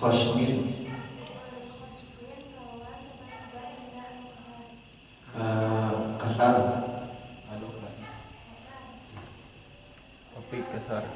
khosnin, kasar, Tapi kasar.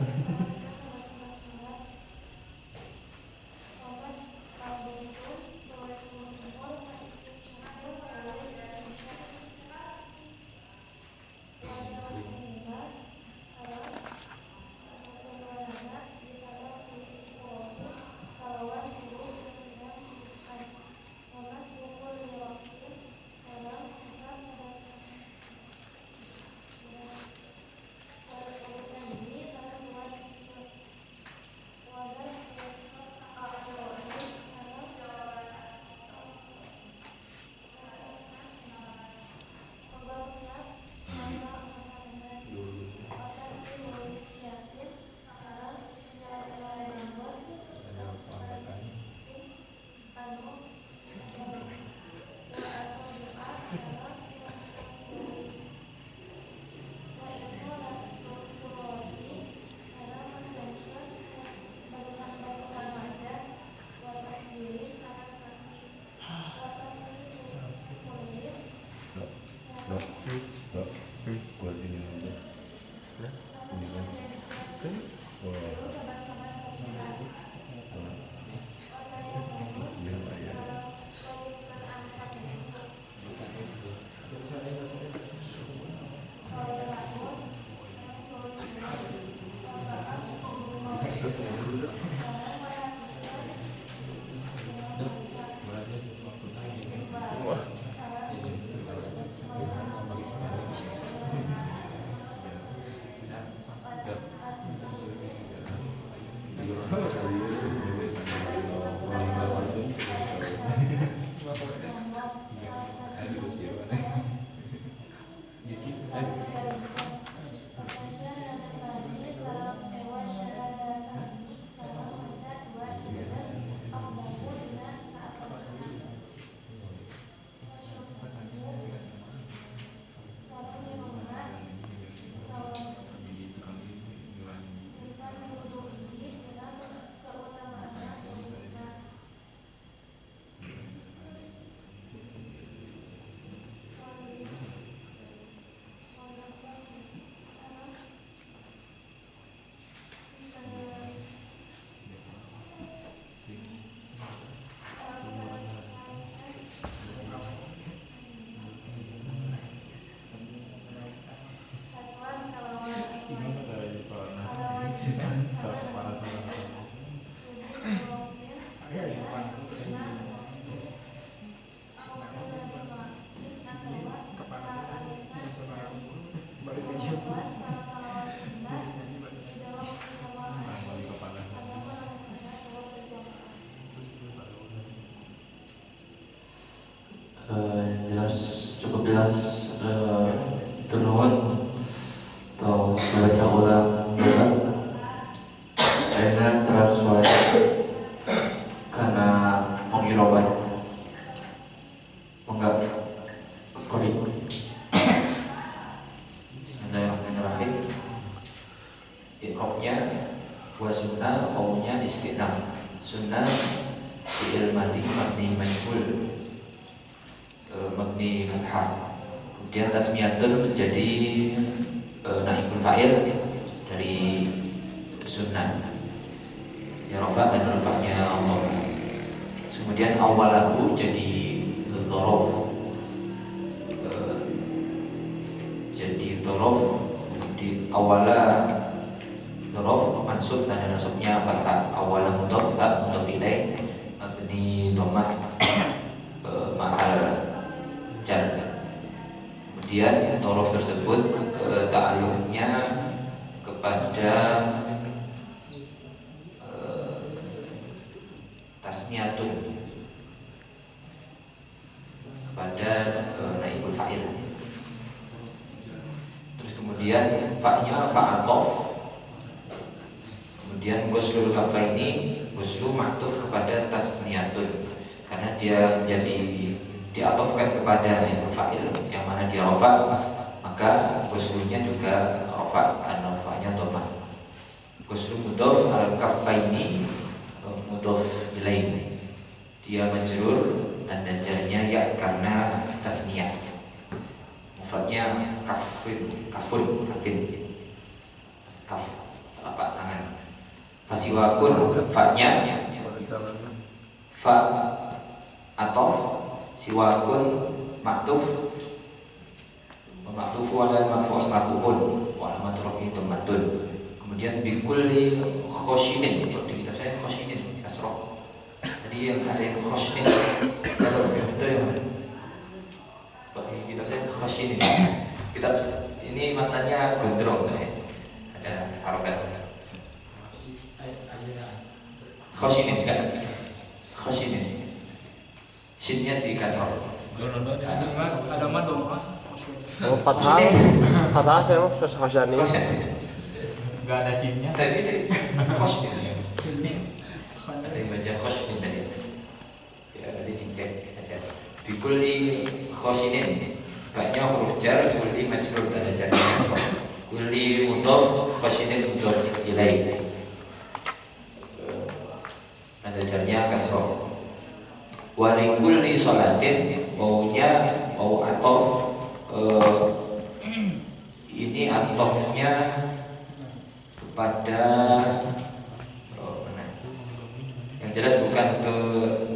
Buat ini aja. Ini kan. cukup jelas turun atau baca ulang berat akhirnya terasa karena pengiroban enggak kori. Bismillahirrahmanirrahim. Iqrobnya wa sunnah qawnya istinaf. Sunnah fi'il madhi mabni majhul, mabni fathah. Kemudian tasmiyatun menjadi naibul fa'il dari sunnah. Ya rafa dan rafanya Allah. Kemudian awalahu jadi dhorof, jadi dhorof di awala dhorof mansub dan nasabnya fathah. Awala mudhaf ba mudhaf ilaih mabni dhammah mahal jar. Kemudian dhorof tersebut ta'alluqnya kepada tasniyatun, kepada naibul fa'il. Terus kemudian fa'nya fa'atof. Kemudian ghuslul kafaini, ghuslu ma'tuf kepada tasniyatun, karena dia menjadi diatofkan kepada naibul fa'il yang mana dia rafa, maka ghuslunya juga rafa karena rafanya dhammah. Ghuslu mudhaf al kafaini mudhof ilaih. Dia majrur, tanda jarnya ya karena tasniyah. Mufradnya kafin, kaf, telapak tangan. Fasiwakun, fa-nya fa atof, siwakun maktuf, maktuf wala marfu'un marfu'un wa alamat rafi'i dhammatun. Kemudian bikulli khoshinin, kalau di kitab saya khoshinin kasroh. Tadi yang ada yang khoshinin, betul ya? Kalau di kitab saya khoshinin. Kitab ini matanya gondrong saya, ada harokat. Khoshinin kan? Khoshinin. Shinnya di kasroh. Ada mad dong, Mas. Oh, fathah saya mau khoshani. Enggak ada sinnya. Tadi khoshinin. Ada yang baca khoshinin tadi. Ya, dicek aja. Bikulli khoshinin. Banyak huruf jar, kulli majrur tanda jar kasroh. Kulli mudhof, khoshinin mudhof ilaih. Tanda jarnya kasroh. Wa likulli sholatin, wawunya wawu atof. Ini atofnya kepada yang jelas bukan ke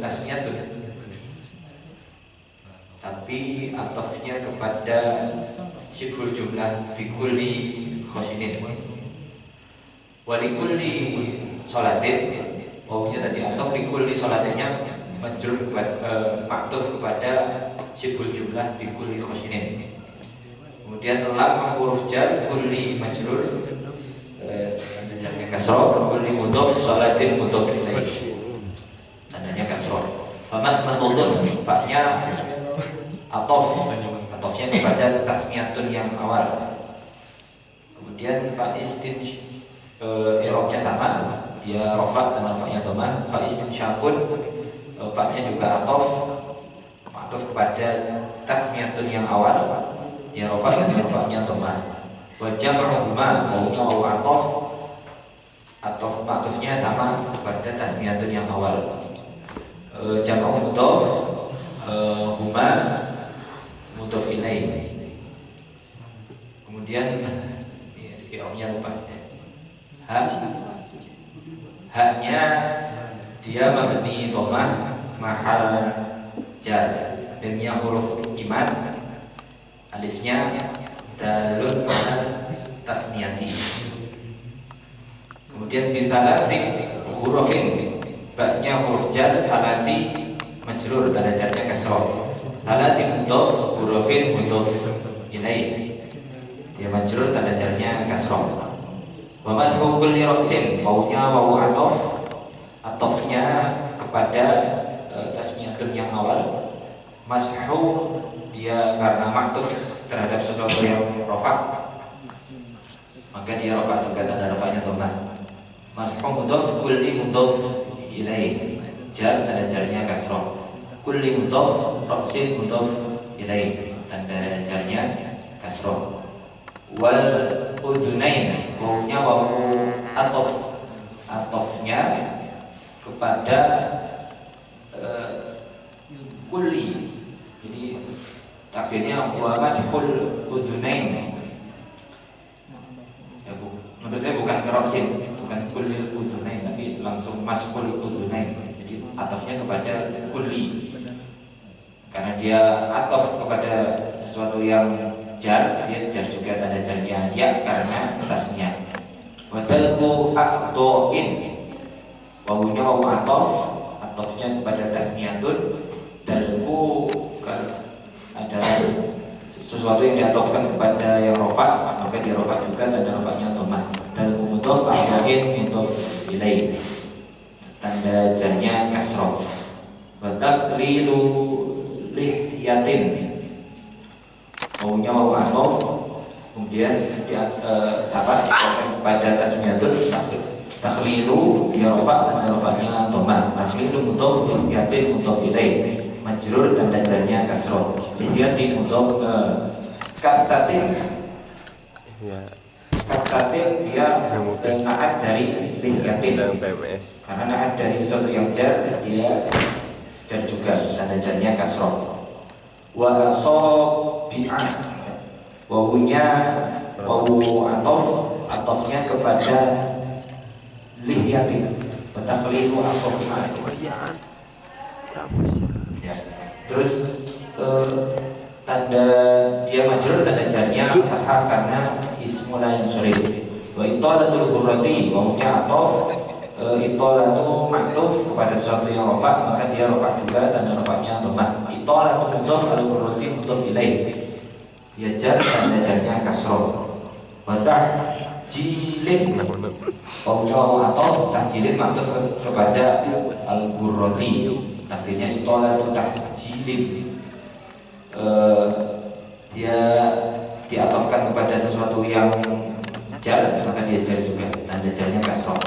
tasniyatun, tapi atofnya kepada sibul jumlah bikulli khoshinin. Wa likulli sholatin, wawunya tadi atof, likulli sholatinnya majrur maktuf kepada sibul jumlah bikulli khoshinin. Kemudian lam huruf jar, kulli majrur tanda jarnya kasroh, kulli mudhof sholatin mudhof ilaih, tandanya kasroh. Famat matudun, fa-nya atof, atofnya kepada tasmiyatun yang awal. Kemudian fa istin i'rabnya sama, dia rofa dan fa-nya dhamma. Fa istinsyaqun, fa-nya juga atof, atof kepada tasmiyatun yang awal, dia rofa dan rofa-nya dhamma. Wajah huma, wawunya wawu atof, atofnya sama kepada tasmiyatun yang awal. Jamak mudhof, huma mudhof ilaih. Kemudian i'rabnya lupa. Haknya dia mabni dhammah mahal jar, lamnya huruf iman, alifnya dalun ala tasniyati. Kemudian bisalati hurufin, ba-nya huruf jar, salati majrur tanda jarnya kasroh. Salati mudhof, hurufin mudhof ilaih, dia majrur tanda jarnya kasroh. Wa mashu kulli ra'sin, wawunya wawu atof, atofnya kepada tasmiyatun yang awal. Mashu dia karena maktuf terhadap sesuatu yang rofa, maka dia rofa juga tanda rofanya dhammah. Mashu mudhof, kulli mudhof ilaih, jar tanda jarnya kasroh. Kulli mudhof, ra'sin mudhof ilaih, tanda jarnya kasroh. Wal udunain, wawunya wawu atof, atofnya kepada kulli. Jadi takdirnya wa masihul udunain. Ya, menurut saya bukan keroksin, bukan kulli udunain, tapi langsung masihul udunain. Jadi atofnya kepada kulli, karena dia atof kepada sesuatu yang jar, dia jar juga tanda jarnya ya karena tasnya. Wadalku a'to'in, wawunya wawu atof, atofnya kepada tasmiyatun. Dalku adalah sesuatu yang diatofkan kepada yang rofa, maka dia rofa juga tanda rofanya dhammah. Dalku mudhof, a'to'in mudhof ilaih, tanda jarnya kasroh. Wa takhlilu lihyatin, wawunya wawu atof, kemudian sahabat pada tasmiyatun takhlilu, dia rofa tanda rofanya dhammah. Takhlilu mudhof, lihyatin mudhof ilaih, majrur tanda jarnya kasroh. Lihyatin mudhof kastatin, Kastasir dia naat dari lihyatin, sedang PMS. karena naat dari sesuatu yang jar, dia jar juga, tanda jarnya kasroh. Wa asobi'ah, wawunya wawu atofnya kepada lihyatin, batakhlifu asobi'ah. Ya. Terus tanda dia majrur, tanda jarnya fathah karena ismula yang sorry. Wa itolatul ghurrati, wawunya atof, itolatu maktuf kepada sesuatu yang rofa, maka dia rofa juga, tanda rofanya dhammah. Itolatu mudhof, al ghurrati mudhof ilaih, dia jar, tanda jarnya kasroh. Wa tahjilin, wawunya atof, tahjilin maktuf kepada al ghurrati, artinya itolatu tahjilin, dia diatofkan kepada sesuatu yang jar, maka dia jar juga, tanda jarnya kasroh.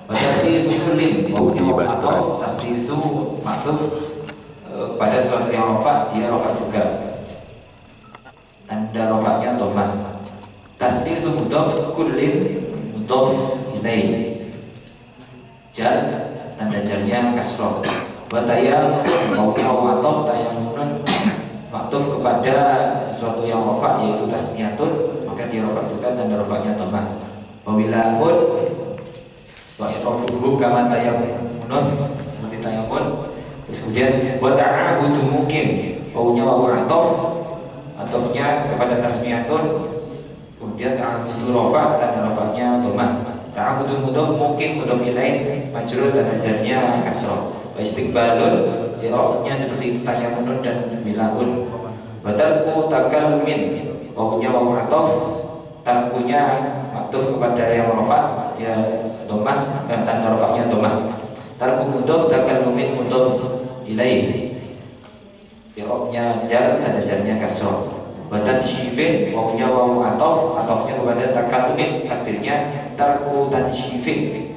Tasdisu kullin, wawunya atof, tasdisu maktuf kepada sesuatu yang rofa, dia rofa juga, tanda rofanya dhammah. Tasdisu mudhof kullin mudhof ilaih, jar, tanda jarnya kasroh. Wa tayammum, wawunya atof, tayammun maktuf kepada sesuatu yang rofa, yaitu tasniyatun, maka dia rofa juga, tanda rofanya dhammah. Wa wilaun, wa iqrafuhu kama tayammun, seperti tayammun. Terus kemudian wa ta'ahudu mungkin, wawunya wawu atofnya kepada tasniyatun, kemudian ta'ahudu rofa, tanda rofanya dhammah. Ta'ahudu mudhof mungkin mudhof ilaih, majrur, tanda jarnya kasroh. Wa istiqbalun, i'rabnya seperti tayammun dan bilaun. Wa tarku takallumin, wawunya wawu atof, tarkunya maktuf kepada yang rofa, dia dhammah, tanda rofanya dhammah. Tarku mudhof, takallumin mudhof ilaih, i'rabnya jar, tanda jarnya kasroh. Wa tansyifin, wawunya wawu atof, atofnya kepada takallumin, takdirnya tarku tansyifin,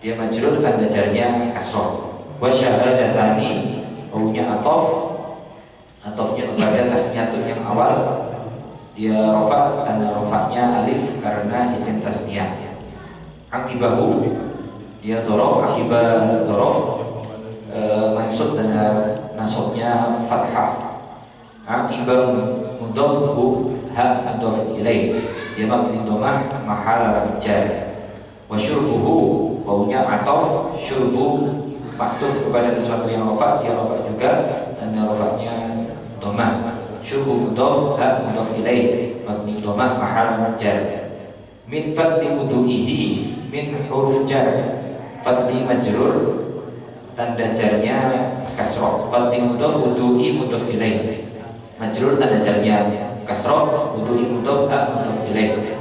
dia majrur, tanda jarnya kasroh. Wa syahadatani, wawunya atofnya kepada tasniyatun yang awal, dia rofa, tanda rofanya alif karena isim tasniyah. Akibahu, dia dorof, akibah dorof, maksud tanda nasabnya fathah. Akibah mudhof ha mudhof ilaih, dia mabni dhammah mahal jar. Wa syurbuhu, wawunya atof, syurbu maktuf kepada sesuatu yang rofa, dia rofa juga, tanda rofanya dhammah. Syurbu mudhof ha mudhof ilaih, mabni dhammah mahal jar. Min fadli wudu'ihi, min huruf jar, fadli majrur, tanda jarnya kasroh. Fadli mudhof, wudu'i mudhof ilaih, majrur, tanda jarnya kasroh. Wudu'i mudhof ha mudhof ilaih,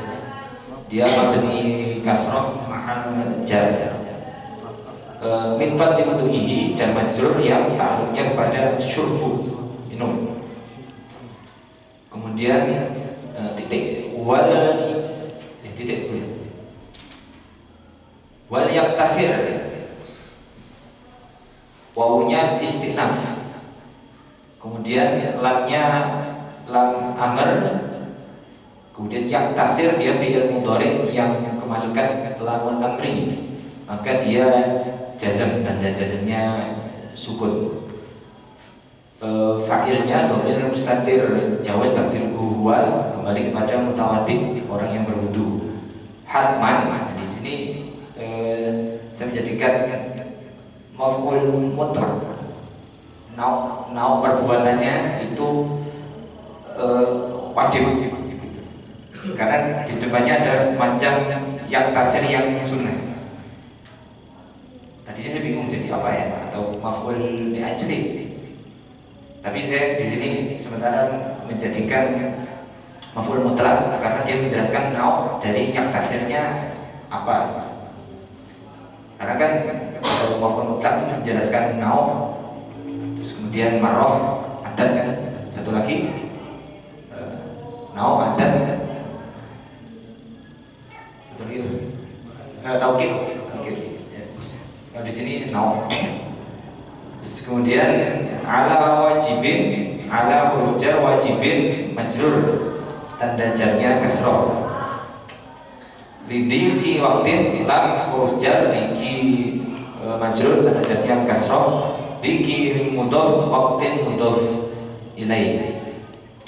dia mabni kasroh mahal jar. Min fadli wudu'ihi, jar majrur yang ta'alluqnya kepada syurbu, minum. Kemudian titik wal yaktasir, wawunya istinaf, kemudian lamnya lam amr, kemudian yaktasir, dia fi'il mudhari yang kemasukan lamun amri, maka dia jazm, tanda jazmnya sukun. Fa'ilnya dhamir mustatir, jawaz takdirku huwa, kembali kepada mutawaddi, orang yang berwudu. Hatman, di sini saya menjadikan maf'ul mutlaq. Nau perbuatannya itu wajib, karena di depannya ada macam yang tasir, yang sunnah. Tadinya saya bingung jadi apa ya, atau maf'ul li ajli. Tapi saya di sini sementara menjadikan maf'ul mutlaq karena dia menjelaskan nau dari yang tasirnya apa. Karena kan kalau maf'ul mutlaq itu menjelaskan nau, terus kemudian marroh, adat kan, satu lagi nau, adat, satu lagi taukid. Nah, di sini nau. Kemudian ala wajibin, ala huruf jar, wajibin majrur, tanda jarnya kasroh. Lidiki waktin lam huruf jar diki majrur tanda jarnya kasroh, diki mudhof waktin mudhof ilaih.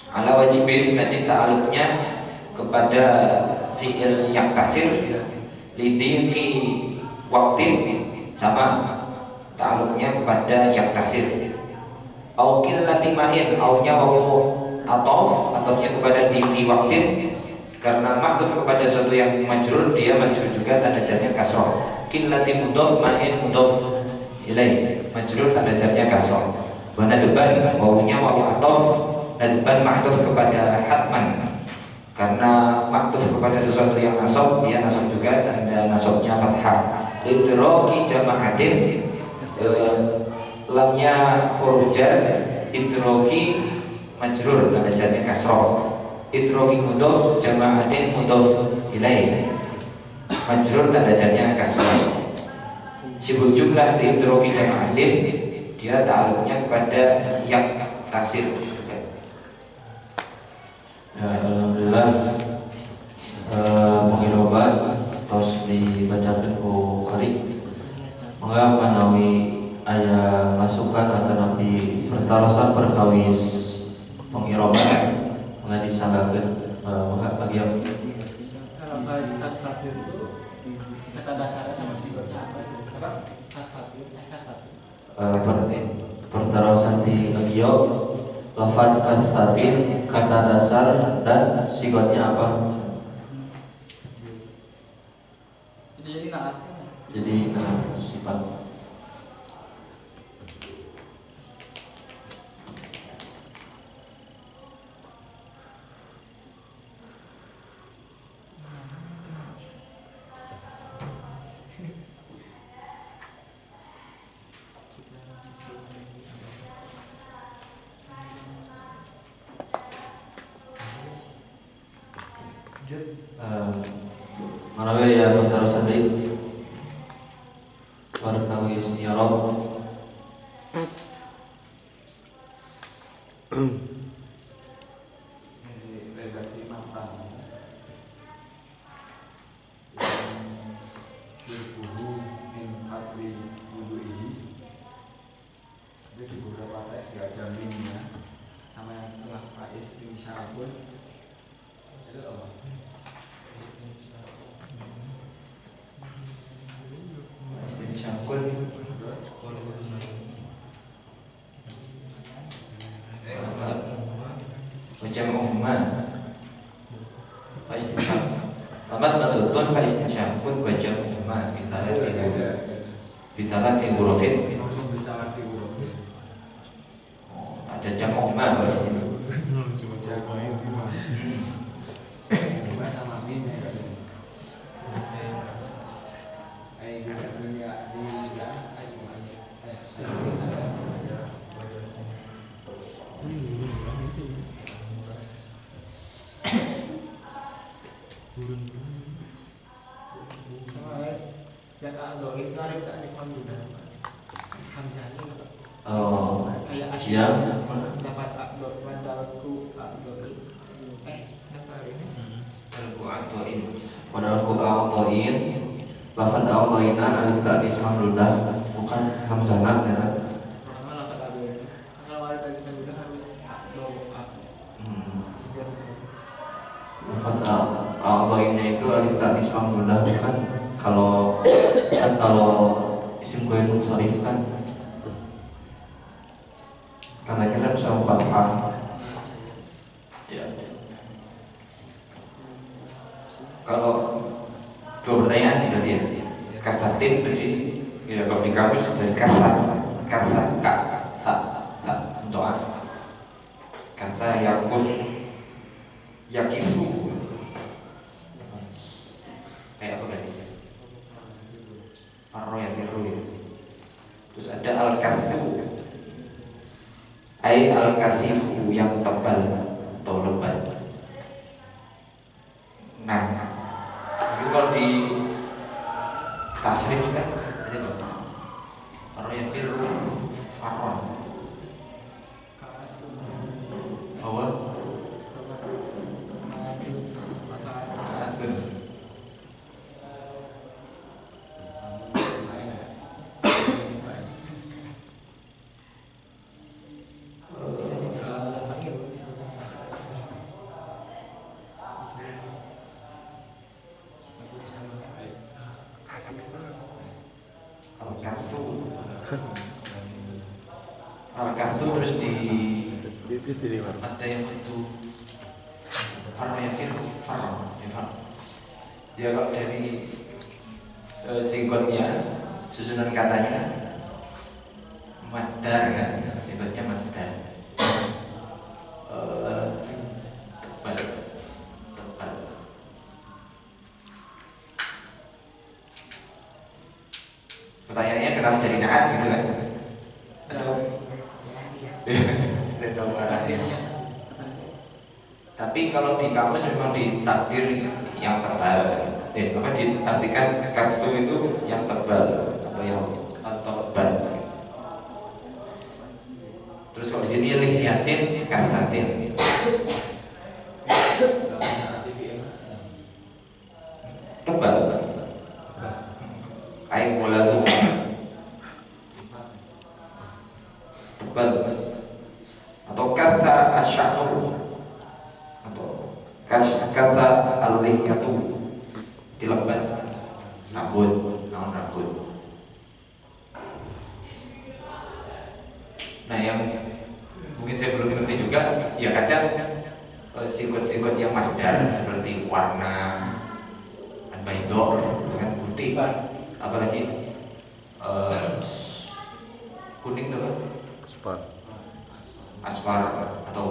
Ala wajibin tadi ta'aluknya kepada fi'il yang kasir. Lidiki waktin sama ta'aluknya kepada yang kasir. Aukil latimain aunya wawu atofnya kepada diki waktin, karena maktuf kepada sesuatu yang majrur dia majrur juga tanda jarnya kasroh. Qillati mudhof ma'in mudhof ilaih majrur tanda jarnya kasroh. Wa nadban wawunya wawu atof, nadban maktuf kepada hatman, karena maktuf kepada sesuatu yang nasab dia nasab juga tanda nasabnya fathah. Idroki jama'atin lamnya huruf jar, idroki majrur tanda jarnya kasroh. Idroki mudhof jama'atin mudhof ilaih majrur tanda jarnya kasroh. Sibuk jumlah di idroki jama'atin dia ta'aluknya kepada yang kasir. Ya, alhamdulillah penghidupan terus dibacakan ku kari. Maka manawi aya masukan atau nabi pertarasan perkawis penghidupan nggak disanggakan bagi yang Kalau kasat itu kata dasarnya sama si apa? Kasat. pertarasan di agio lafad kasatin kata dasar dan sigotnya apa? Jadi naat. Jadi sifat. Mana ya pertarusan dari perkawis ya Rob. Redaksi matang Syukuhu min fatri wudu'ihi. Itu di beberapa teks gak ada minnya, sama yang setengah faiz misal pun itu apa? Syakul Wajam umman Amat matutun fa istinsyakun wajam umman Bisalah si hurufin. Langsung bisa arti hurufnya. Ada jam umman kalau di sini. Cuma jago ini gimana? Cuma sama min ya kan. Ya kan do itu ada tak Islam juga. Hamzah ini Oh, kayak ya. asyik dapat abdul wadalku abdul dapat ini Al-Bu'atoin Padahal ku autoin lafad autoina alif ta'nis mamdudah bukan hamzanat ya kan? pertama dapat abdul kalau ada kita juga harus abdul sekian Lafad autoinnya itu alif ta'nis mamdudah bukan kalau isim gue munsharif kan karena kan sama fathah. ya. Kalau dua pertanyaan berarti ya kasatin berarti ya kalau di kampus dari kasa untuk kasa yakisu kayak apa berarti Farro ya Firru ya. Terus ada al-kasu ai al-kasifu yang tebal atau lebat. Nah, itu kalau di tasrif kan ada apa? Farro ya Firru Farron awal Atun Al-Kahsu terus di ada yang bentuk Farro ya Farro. Dia kalau dari singkatnya susunan katanya masdar kan, singkatnya masdar. Tebal. Pertanyaannya kenapa jadi naat gitu kan? Atau saya tahu arahnya. Tapi kalau di kamus memang ditakdir yang tebal. Apa diartikan kartu itu yang tebal atau lebat. Terus kalau di sini lihiatin kartatin. Tebal. Air bola tuh tebal. Atau kasa asy'ur atau kasa al-lihyatu dilebat rambut, naon rambut. Nah yang mungkin saya belum ngerti juga, ya kadang singkot-singkot yang masdar seperti warna, al-baydor dengan putih, apalagi kuning tuh kan? Asfar atau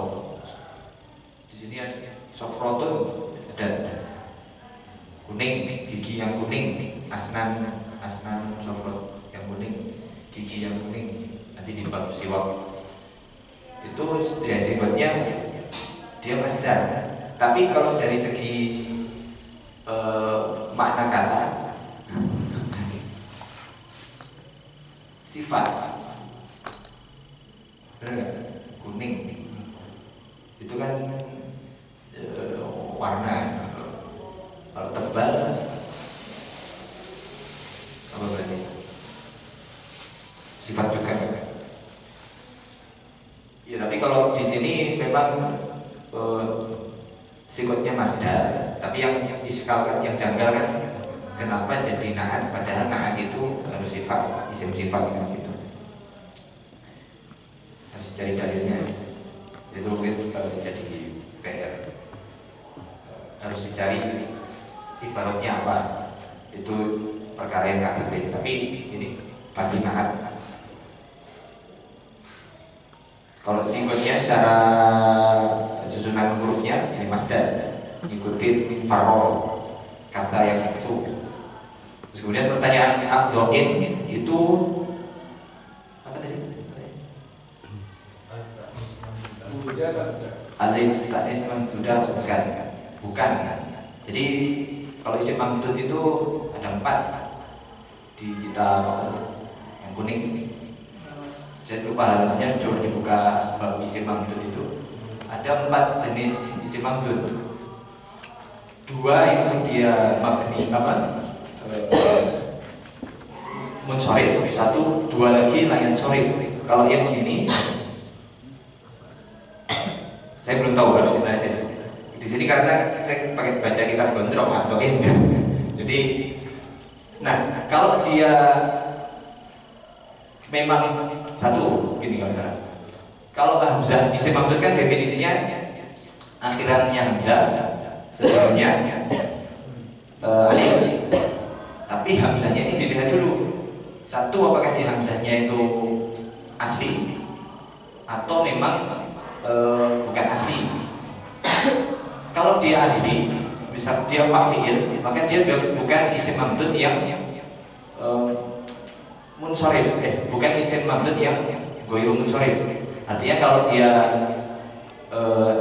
di sini ada sofrotun, ada kuning, gigi yang kuning, asnan sofrot yang kuning, gigi yang kuning. Nanti di bab siwak itu ya singkatnya dia masdar. Tapi kalau dari segi makna kata sifat, benar nggak? Kuning itu kan warna. Kalau tebal apa berarti? Sifat juga. Ya tapi kalau di sini memang sikutnya masdar, tapi yang iskalkan, yang janggal kan kenapa jadi naat, padahal naat itu harus sifat, isim sifat gitu. Harus cari dalilnya. Itu mungkin jadi PR. Harus dicari ibaratnya apa. Itu perkara yang gak penting, tapi ini pasti naat. Kalau singkatnya secara susunan hurufnya ini masdar, ikutin faro, kata yang iksu. Terus kemudian pertanyaan abdoin itu apa tadi? Alif statis sudah atau bukan? Bukan. Jadi kalau isim mamdud itu ada 4 di kitab yang kuning. Saya lupa halamannya, coba dibuka bab isim mamdud itu. Ada 4 jenis isim mamdud. 2 itu dia mabni apa? Munsorif, 1, 2 lagi layan sorif. Kalau yang ini saya belum tahu, harus dianalisis. Di sini karena saya pakai baca kitab gondrong atau ini. Jadi, nah kalau dia memang satu gini kan, kalau hamzah isim mamdud kan definisinya akhirannya hamzah, sebelumnya alif. Tapi hamzahnya ini dilihat dulu. Satu, apakah di hamzahnya itu asli atau memang bukan asli. Kalau dia asli, misal dia fa'il, maka dia bukan isim mamdud yang munsorif, bukan isim mamdud yang goyru munsorif. Artinya kalau dia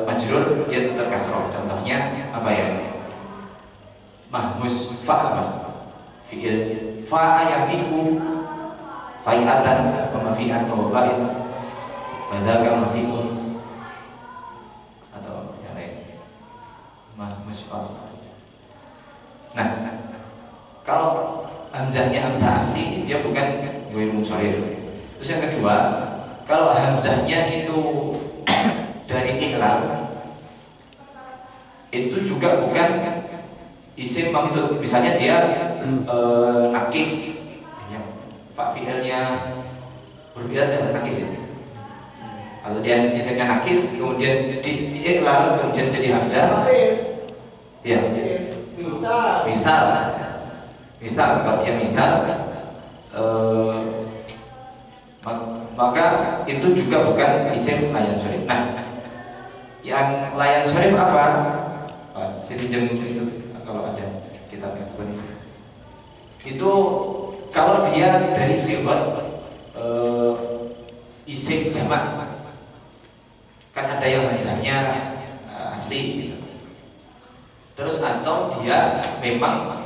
majrur, dia tetap kasroh. Contohnya apa ya? Mahmus fa'ama fi'il fa'a yafi'u fa'i'atan wa mafi'an wa fa'il wadaka mafi'un atau yang lain. Mahmus fa'ama. Nah, kalau hamzahnya hamzah asli, dia bukan goyru munsorif. Terus yang kedua, kalau hamzahnya itu dari i'lal, itu juga bukan isim mamdud. Misalnya dia nakis, pak fi'ilnya huruf ilat nakis ya. Kalau dia isimnya nakis, kemudian diiklal, kemudian jadi hamzah. Ya. Misal kalau dia misal, maka itu juga bukan isim layan syarif. Nah, yang layan syarif apa? Saya pinjam itu kalau ada kitabnya. Itu kalau dia dari sigot isim jamak, kan ada yang hamzahnya asli gitu. Terus atau dia memang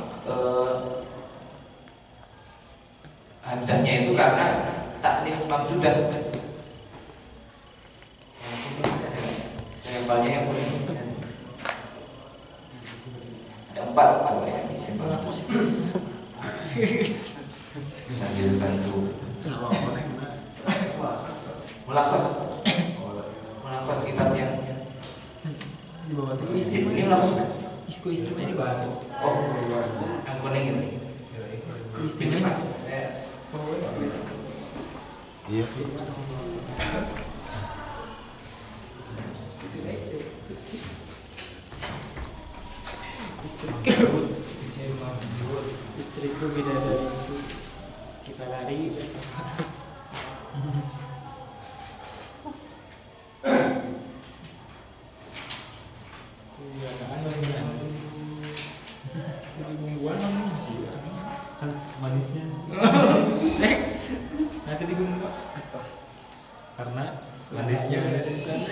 hamzahnya itu karena taknis mamdudah. Saya banyak yang boleh ada 4 kalau yang isim sambil bantu Mulakos kitabnya Di bawah itu ini mulakos istimewa ini bahan. oh yang kuning ini Istimewa. Iya. Istriku beda dari itu. Kita lari bersama. Manisnya nanti digumul karena manisnya ada di sana.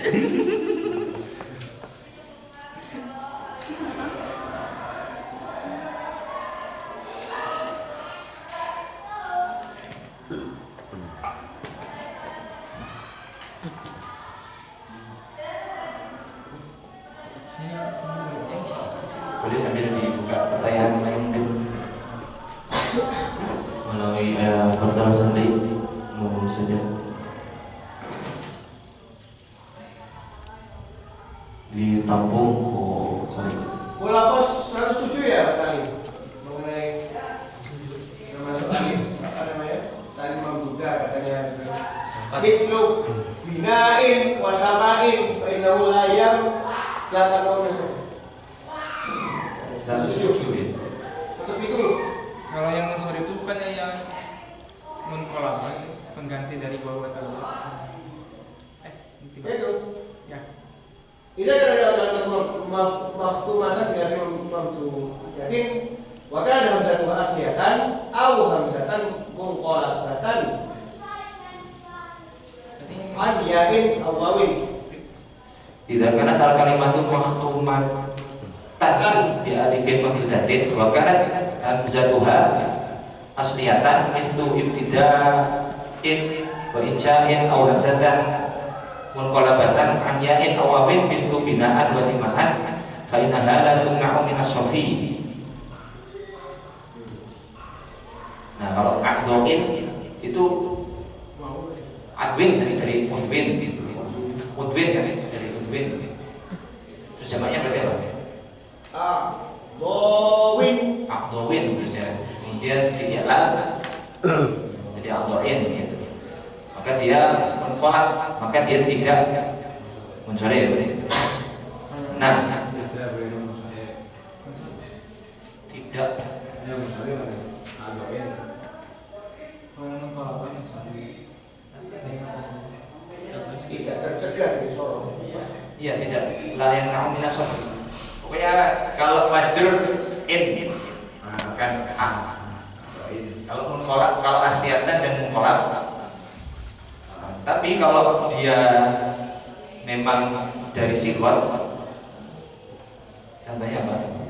boleh sambil dibuka pertanyaan lain melalui portal sendiri ngomong saja ditampung. Oh sorry, Mulakos 107 ya Pak Tali mengenai termasuk alif apa namanya tadi membuka katanya mithlu binain wasamain fa innahu la takau nasab 107 ya. terus itu Kalau yang mansur itu bukannya yang munqalab, pengganti dari wawu atau itu ya. ini ada maftumatan dari mamtu jadi wakil ada hamzatan asliyatan au hamzatan munqalabatan an yain awawin. Idza kanat al kalimatu makhtumatan bi alifin mamdudatin wa kanat hamzatuha asliyatan mislu ibtida'in wa insya'in aw hamzatan munqalabatan an ya'in aw wawin mislu bina'an wa simahan fa innaha la tumna'u min as-safi. Nah, kalau aqdin itu adwin dari udwin kan dari udwin. Terus jamaknya berarti apa? Aqdawin bisa. Kemudian dii'lal jadi aqdawin gitu. Maka dia menqalab, maka dia tidak munsorif. Nah, tidak tidak tercegah dari sorong. iya tidak layan na'u minas sofi. Pokoknya kalau majrur in bukan kalau munqalab, kalau asliyatan dan munqalab. Tapi kalau dia memang dari sigot, contohnya apa?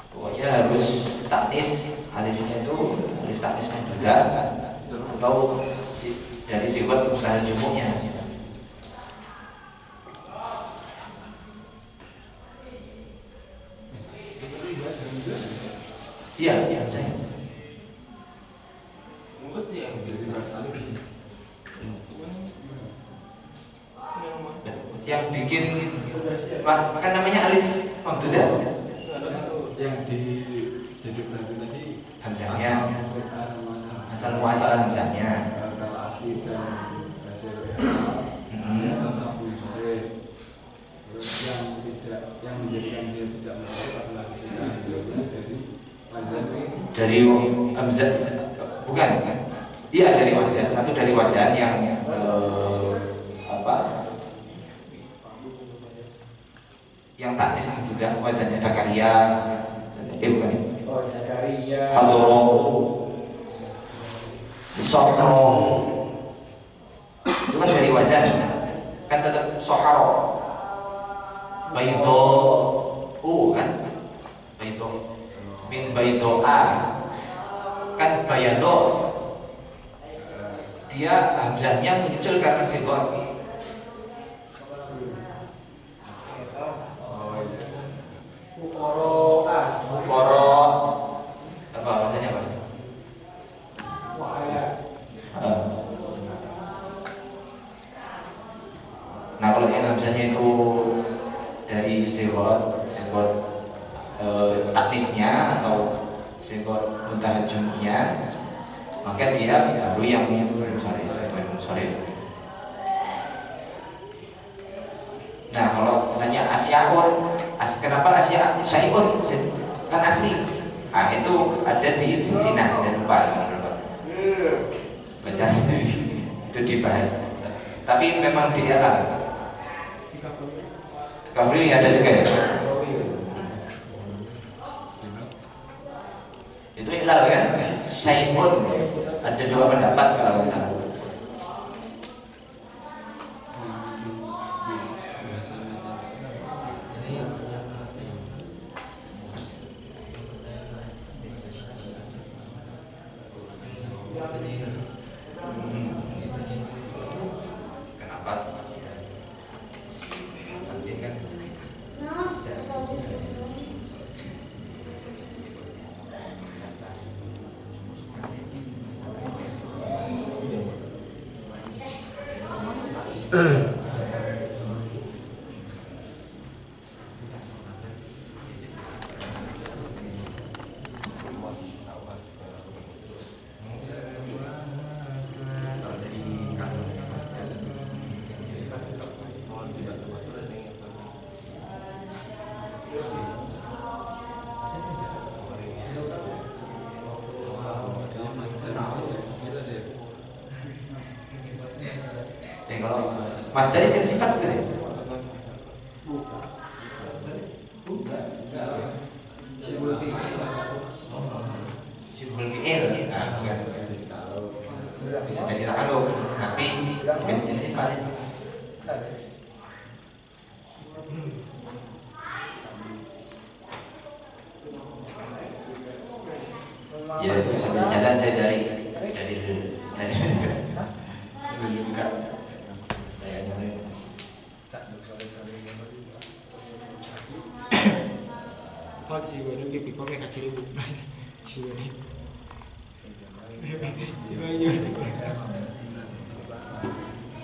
Pokoknya harus taknis, alifnya itu alif taknis mamdudah atau dari sifat bukan jumuknya. yang bikin kan namanya alif mamdudah. Yang di jadi berarti tadi Hamzahnya, asal muasalah hamzahnya. kalau asli dan hasil tetap muncul. Terus yang menjadikan dia tidak muncul adalah istilahnya dari wazan Dari hamzah bukan? Iya dari wazan. Satu dari wazan yang yang taknis hamzah wazannya Zakaria. Bukan. Oh, Zakaria. Hadoro, Sotro, itu kan dari wazan, kan tetap soharo, baito, kan, baito, min baito a, kan bayato, dia hamzahnya muncul karena sigot. Fukoro apa bahasanya apa? Nah kalau yang hamzahnya itu dari sigot taknisnya atau sigot muntahajumnya, maka dia baru yang munsharif. Nah kalau tanya asyahun, kenapa Asia syai'un kan asli? Ah itu ada di Sakinah dan lupa baca sendiri itu dibahas. Tapi memang di alam Kafri ada juga ya. Itu ilal kan? Syai'un ada dua pendapat kalau misalnya. Kalau mas dari sifat gitu ya? Simbol fi'il, nah bukan. Bisa jadi takaluk, tapi bukan sifat. Ya itu sambil jalan saya dari buka. Kalau sih gue lebih pikir mereka ciri bukan sih ini.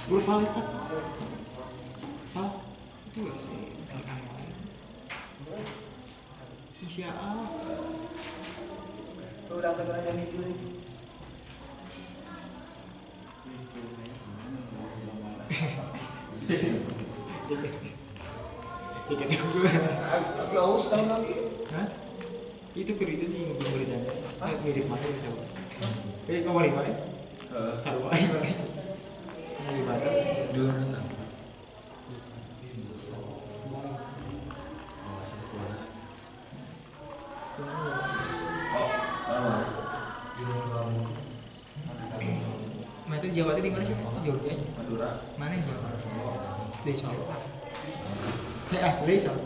Gue paling tak, itu sih misalkan Isya Udah keterangan yang itu nih. tiket itu gue. Agak haus tahun lagi. Hah? Itu itu di Jemberan. Mirip mana bisa? Kamu di mana? Sarwa di mana sih? Di mana? Dua tahun. Nah itu Jawa itu di mana sih? Jogja. Madura. Mana Jawa? Di Solo. Asli Solo.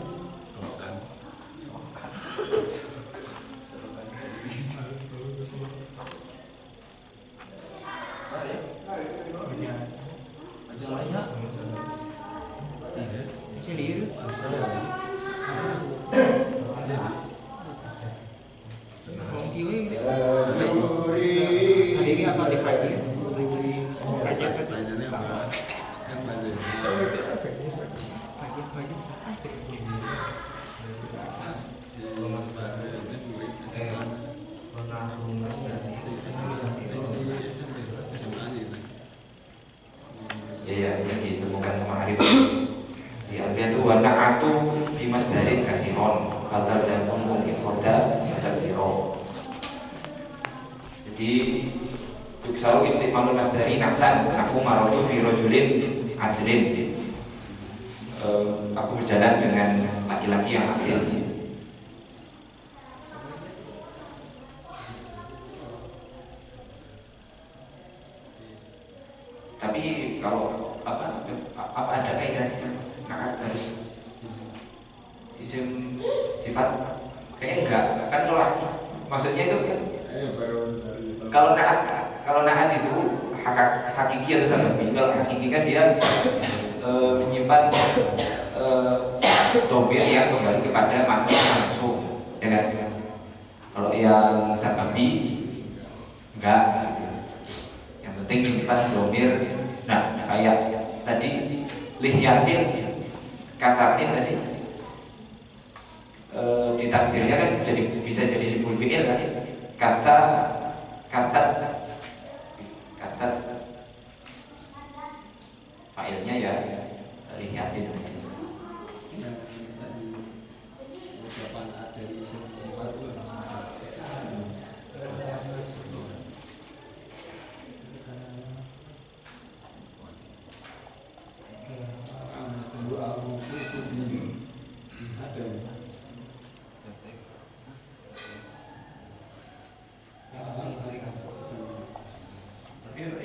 Majalaya. Iya. Cilir. Kiwe ini apa di pagi? Pagi apa? Pelajarannya apa? Kan pelajarannya Ya, yang ditemukan sama Arif di Alfiah itu warna atu di masdarin kathiron kata zamun ifroda kathiron. Jadi yuksaru istiqmalul masdari naftan aku marotu birojulin adlin. Aku berjalan dengan laki-laki yang adil. Tapi kalau apa ada kaidahnya? Naat harus isim sifat? Kayaknya enggak. Kan kalau maksudnya itu kalau naat itu hakiki atau sababi. Kalau hakiki kan dia menyimpan domir yang kembali kepada makna langsung, ya kan? Kalau yang sababi enggak. Penting menyimpan domir. Nah, kayak tadi lihyatin katatin tadi ditakdirnya kan jadi bisa jadi simbol fi'il kan, kata fa'ilnya ya lihyatin.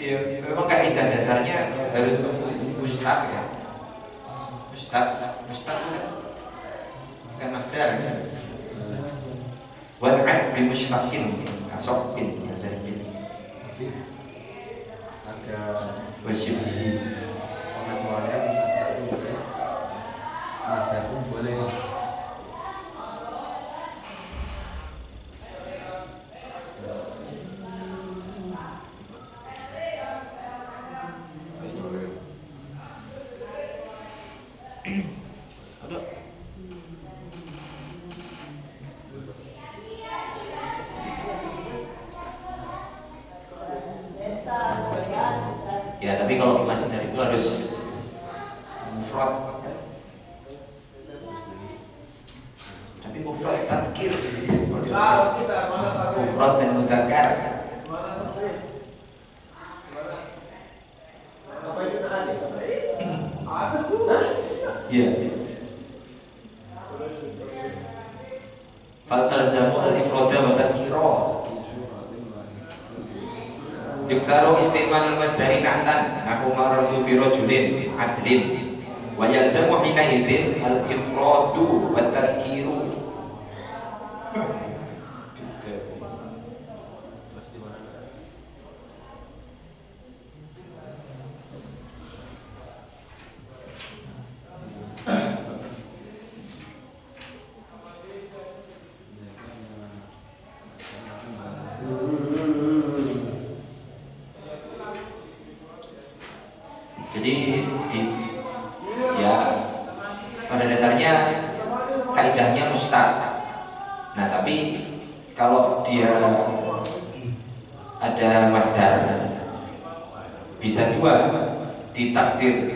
Ya, memang kaidah dasarnya harus mustaq ya. Mustaq itu bukan masdar ya. Wan'ad bi mushtaqin kasabin dari bin. Ada wasyibhi pengecualian bisa satu boleh, masdar pun boleh. Ya, tapi kalau masdar itu harus mufrad. Tapi mufrad tadkir di sini. Mufrad dan mudzakkar. Ya. Faltalzamu al-ifrada wa tadkira. Yuktharu istiqmalul masdari na'tan nahu marartu bi rajulin adlin wa yalzamu hina idzin al-ifradu wa tadkiru. Pada dasarnya kaidahnya mustaq. Nah, tapi kalau dia ada masdar bisa dua, ditakdir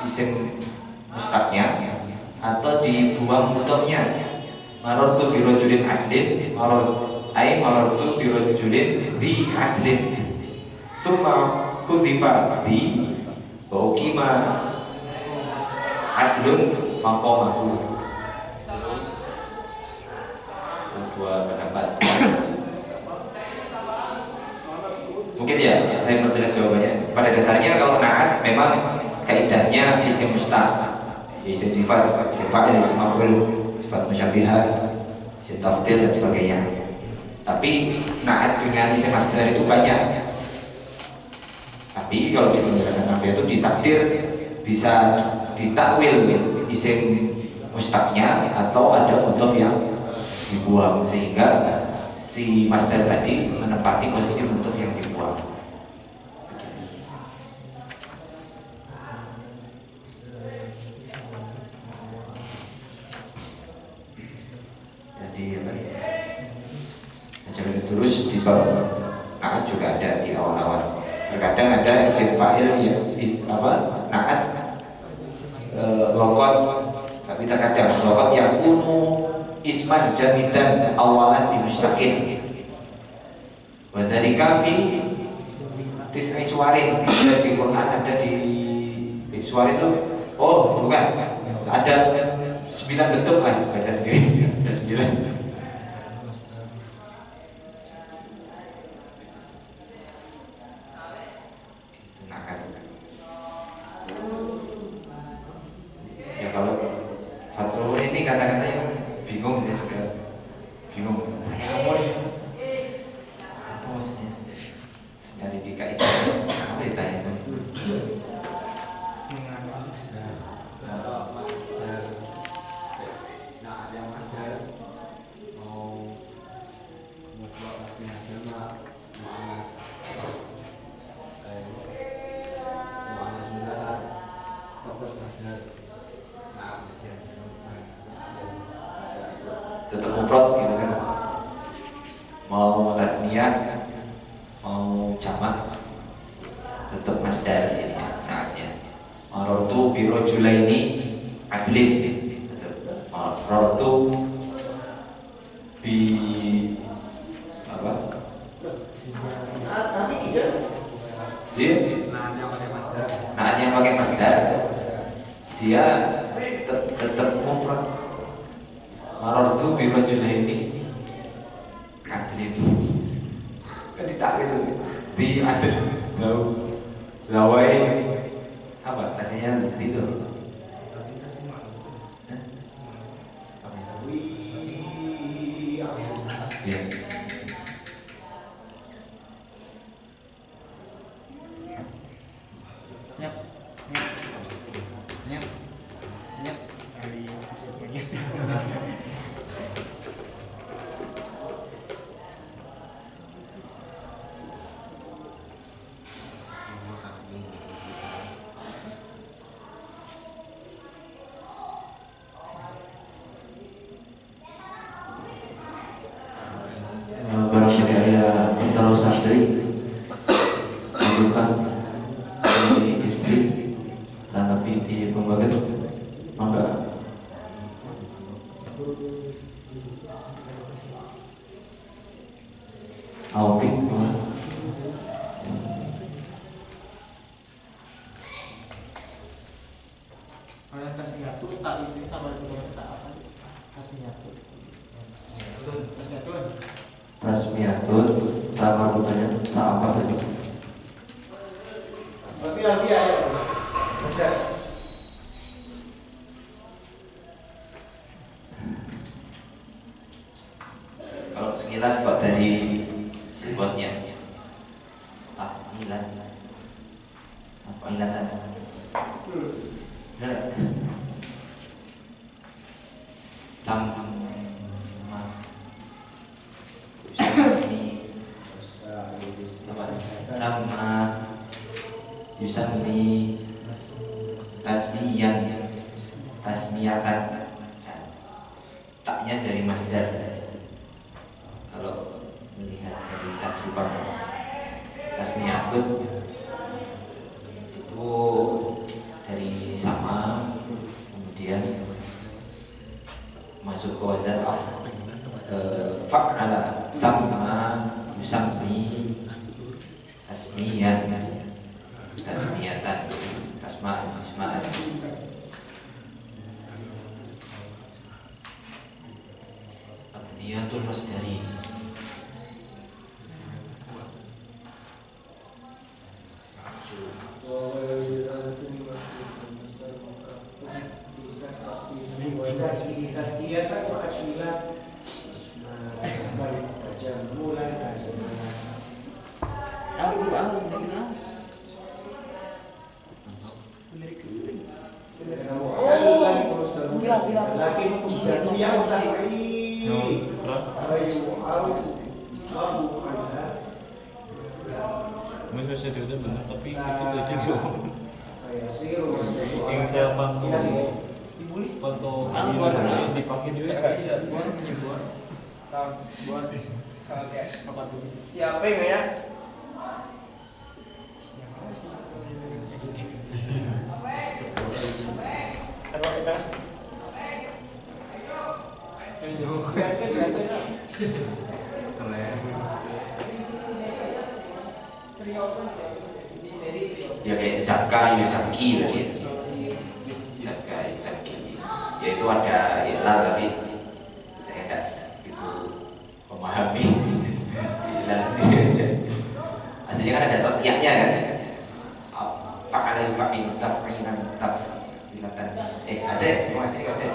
isim mustaqnya atau dibuang mudhofnya. Marartu bi rajulin adlin, marartu bi rajulin dzi adlin. Summa khuzifa bi wa qima adlun maqamahu. Dua pendapat. Mungkin ya saya memperjelas jawabannya. Pada dasarnya kalau na'at memang kaidahnya isim mustaq, isim sifat, isim fa'il, isim maf'ul, sifat musyabbihah, isim tafdhil dan sebagainya. Tapi na'at dengan isim masdar itu banyak. Tapi kalau di penjelasan Nabi itu ditakdir bisa ditakwil isim mustaqnya atau ada mudhof yang dibuang sehingga si masdar tadi menempati posisi mudhof yang dibuang. di bab naat juga ada di awal-awal. Terkadang ada isim fa'il ya, naat lokot, tapi terkadang lokot yang kuno isman jamidan awalan bimustaqil. Wa dari kafi tisai suarin ada di Quran, ada di suarin itu. Oh bukan, ada 9 bentuk lah, baca sendiri ada 9. Ya kalau Fathul ini kata-kata yang bingung ya, juga bingung. Apa maksudnya? Nyari di kaidah apa ditanya? Tetap mufrad gitu kan, mau tasniyah mau jamak tetap masdar ini ya, naatnya. Marartu bi rajulaini adlin, marartu bi apa? Dia naatnya pakai masdar, dia tetap mufrad. Marartu bi rajulaini adlin, kan ditakwil bi adl lawai apa tasnya itu. Ya. Barangkali ada antara santri ajukan di istri tapi di pembagian maka Aupik Orang kasih nyatu tak itu tambah dengan tak apa? Kasih nyatu. Tasmiyatun sama rutanya tak apa itu. Tapi ya, Ustaz. Kalau sekilas kok dari sebutnya Milan apa Milatan sama Yusami tasmiyatan, taknya dari masdar. Kalau melihat dari tasrifan tasmiyatun itu dari sama, kemudian masuk ke wazan fa'ala sama yusami tasmiyan tasmiyatan tasma'an abniyatul masdari. Mungkin saya tidak benar, tapi itu tadi yang saya pantau dipakai di website. Oke. Apa tuh? Siapa ya? Siapa sih? Kalau kita Ya kayak zaka, yuzaki berarti. Zaka, yuzaki. Ya itu ada hilal tapi saya tidak itu memahami di hilal sendiri aja. Aslinya kan ada totiaknya kan. Fa'ala yufa'in taf'inan taf'ilatan. Ada ya? Masih ada.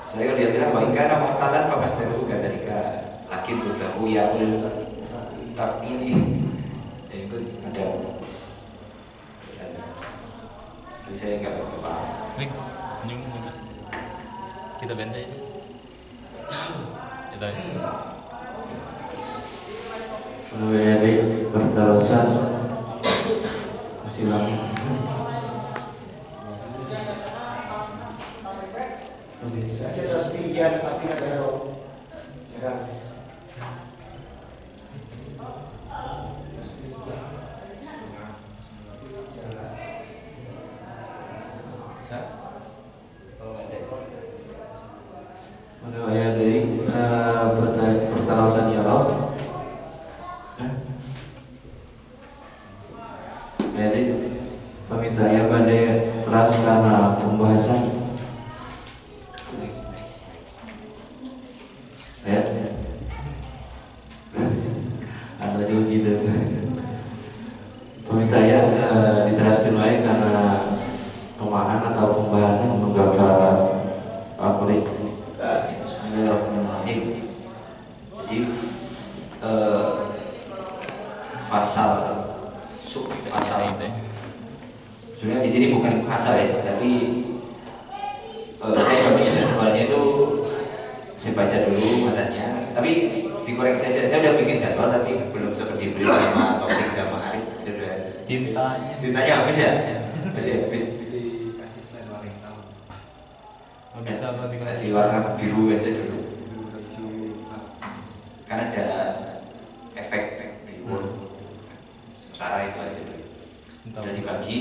Saya dia bilang bahwa karena mu'talan fa'asdaru juga dari lakin tuh ya taf'ili. Ya itu ada. Jadi saya nggak begitu paham. Nih, nyung aja. Kita benda aja. Itu aja. Dari perterusan silang Saya terus tinggian tapi ada ya. ya dari perterusan Eropa. Jadi pemintanya pada keras karena pembahasan ya ada juga gitu pemintanya diteraskan lagi karena pemahaman atau pembahasan beberapa apa nih. Bismillahirrahmanirrahim. Jadi pasal sebenarnya di sini bukan pasal ya, tapi saya bagi jadwalnya itu saya baca dulu matanya, tapi dikoreksi saja. Saya udah bikin jadwal tapi belum seperti beli sama topik sama Arif. Saya udah tintanya habis ya, masih habis. Dikasih slide warna hitam. Bisa nanti Kasih warna biru aja dulu, karena ada efek biru. Sementara itu aja dulu. Udah dibagi,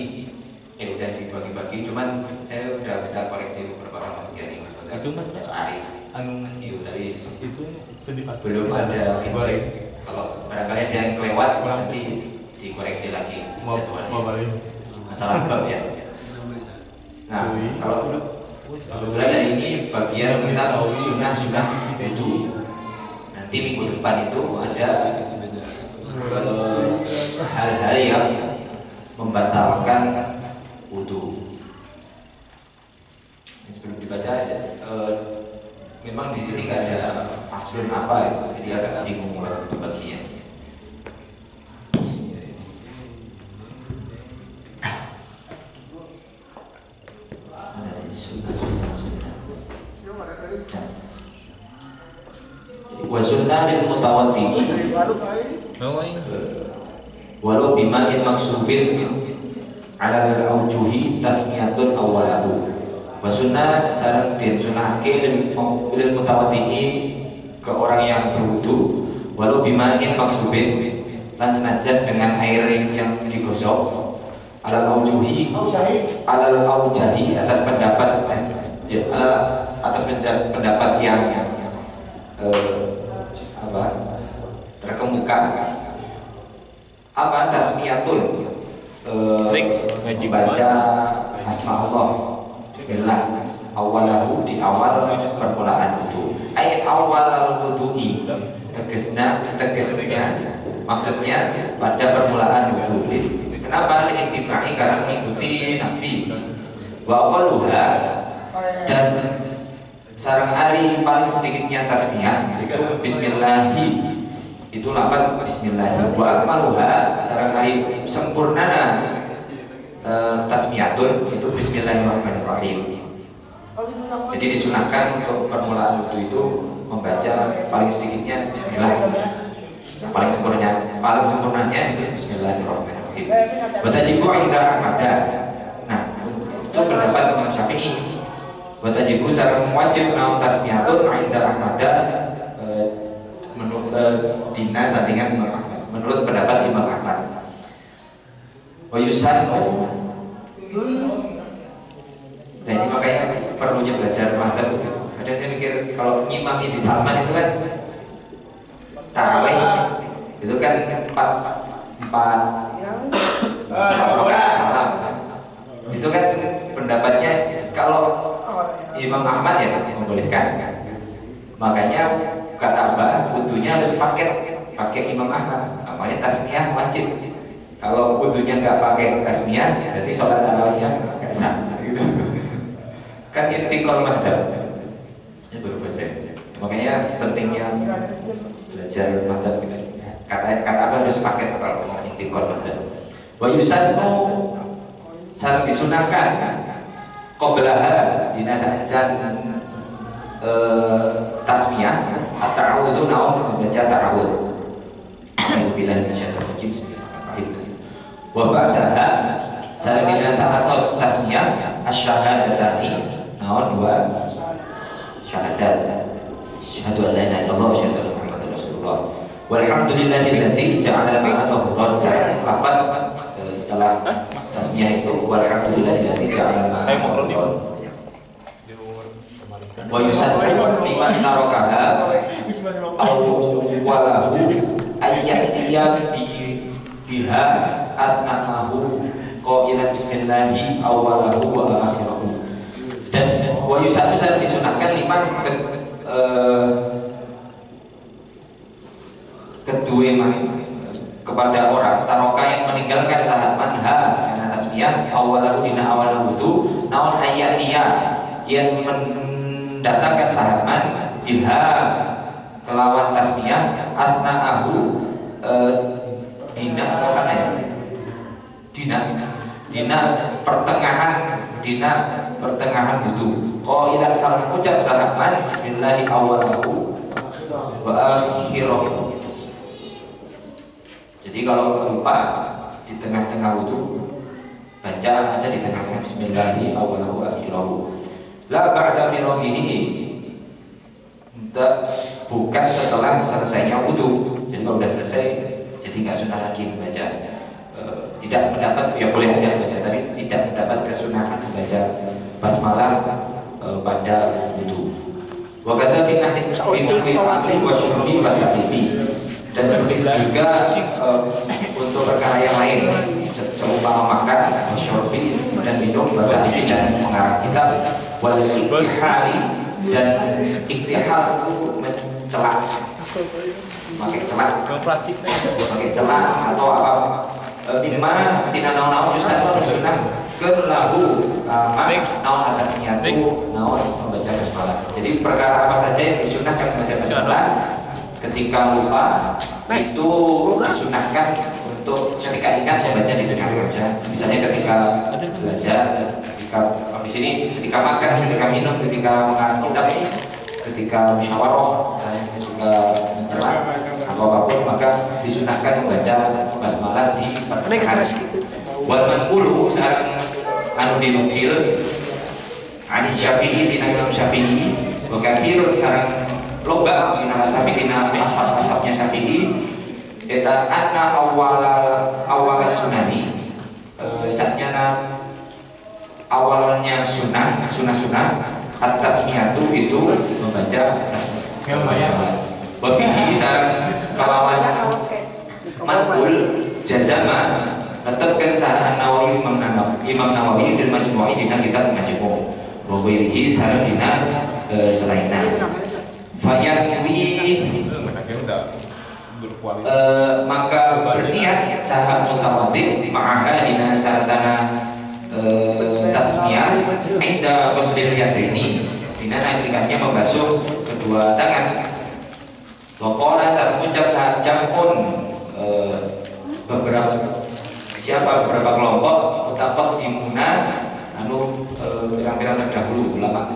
udah dibagi-bagi. Cuman saya udah minta koreksi beberapa hal Mas Giani, Itu Mas Arif. anu Iya, tadi itu pendapat belum ada feedback. Kalau barangkali ada yang kelewat, nanti dikoreksi lagi mau jadwalnya. balik. Masalah bab ya. Nah, kalau kebetulan hari ini bagian tentang sunnah-sunnah wudu. Nanti minggu depan itu ada hal-hal yang membatalkan wudu. Sebelum dibaca aja, memang di sini nggak ada faslun apa ya, jadi agak bingung buat bagian. Wasunnah lil mutawaddi walau bima'in maksubin ala al-aujuhi tasmiyatun awwalahu. Wasunnah sareng den sunahke lil mutawaddi ke orang yang berwudu walau bima'in maksubin lan senajan dengan air yang digosok ala al-aujuhi atas pendapat atas pendapat yang terkemuka tasmiyatun baca asma Allah bismillah awalahu di awal permulaan wudu ayat awal wudu'i tegasnya maksudnya pada permulaan wudu. Kenapa? Li'intifai karena mengikuti Nabi wa aqalluha dan sarang hari paling sedikitnya tasmiyah itu bismillahi, itu lafaz bismillahi. Wa akmaluha sarang hari sempurnana tasmiyatun itu bismillahirrahmanirrahim. Jadi disunahkan untuk permulaan wudu itu membaca paling sedikitnya bismillah. Paling sempurnanya itu bismillahirrahmanirrahim. Wa tajibu 'inda Ahmad. Nah, itu pendapat Imam Syafi'i. Watajibu sareng wajib naon tasmiyatun 'inda Ahmad dina sandingan Imam Ahmad menurut pendapat Imam Ahmad. Wa yusannu. Nah ini makanya perlunya belajar mazhab. Kadang saya mikir kalau ngimami di Salman itu kan tarawih itu kan empat rakaat salam. Itu kan pendapatnya kalau Imam Ahmad ya membolehkan. Makanya kata Abah wudunya harus pakai Imam Ahmad. Namanya tasmiyah wajib. Kalau wudunya nggak pakai tasmiyah, berarti sholat tarawihnya nggak sah. Gitu. Kan intikal madhab. Ini baru baca. Makanya pentingnya belajar madhab. Kata Abah harus pakai kalau mau intikal madhab. Wa yusannu saling disunahkan qablaha dinasajan tasmiyah at-ta'awudzu naum membaca ta'awud. Alhamdulillah minasyaitonir rajim bismillahirrahmanirrahim. Wa ba'daha saling dinasatos tasmiyah asy-syahadatani naum dua syahadat. Syahadu an la ilaha illallah wa syahadu anna Muhammadar Rasulullah. Walhamdulillahilladzi ja'ala ma'a tahurran lafaz setelah tasmiyah itu walhamdulillahilladzi ja'ala ma'a tahurran. Wa yusannu liman tarakaha awwalahu ayyatiya biha atnamahu qailan bismillahi awwalahu wa akhirahu. Dan wa yusannu disunahkan liman kedua kepada orang taroka yang meninggalkan sahat manha karena tasmiyah awalahu dina awal wudu naon ayatiya yang mendatangkan sahaman biha kelawan tasmiyah asna'ahu dina atau apa ya dina pertengahan wudu qailan hal ucap sahaman bismillahi awalahu wa akhirahu. Jadi kalau lupa di tengah-tengah wudu baca aja di tengah-tengah bismillahi awwalahu wa akhirahu. La ba'da firaghihi. Bukan setelah selesainya wudu. Jadi kalau sudah selesai jadi nggak sunnah lagi membaca. Tidak mendapat ya boleh aja membaca tapi tidak mendapat kesunahan membaca basmalah pada wudu. Wa kadza fi nahwi asli wa syurbi wa ta'iti. Dan seperti juga untuk perkara yang lain seumpama makan, syurbi dan minum, bahkan dan mengarang kitab, wal iktihari dan iktihar mencelak, pakai celak, pakai celak atau apa minimal tidak naon justru sunnah kelahu naon atasnya itu naon membaca basmalah. Jadi perkara apa saja yang disunahkan membaca basmalah ketika lupa itu disunahkan untuk ketika ingat membaca di tengah-tengah saja. Misalnya ketika belajar, ketika di sini, ketika makan, ketika minum, ketika mengarang kitab, ketika musyawarah, ketika mencelah atau apapun, maka disunahkan membaca basmalah di pertengahan. Wal manqulu sekarang anu dinukil Anis Syafi'i dina Imam Syafi'i bakatir sareng loba dina Syafi'ina ashab-ashabnya Syafi'i eta anna awal sunani satnya awalnya sunnah at-tasmiyatu itu membaca tasmiyah. Wabihi sareng kelawan manqul jazama tetapkan saha Nawawi Imam Nawawi fil Majmu' dina kitab Majmu'. Wa ghairihi sareng dina selainna. Fayanwi maka berniat saha mutawaddi ma'aha dina sartana tasmiyah inda waslil yadaini dina nalikannya membasuh kedua tangan. Wa qala saat ucap saat jampun beberapa kelompok mutaqaddimuna anu pirang-pirang terdahulu ulama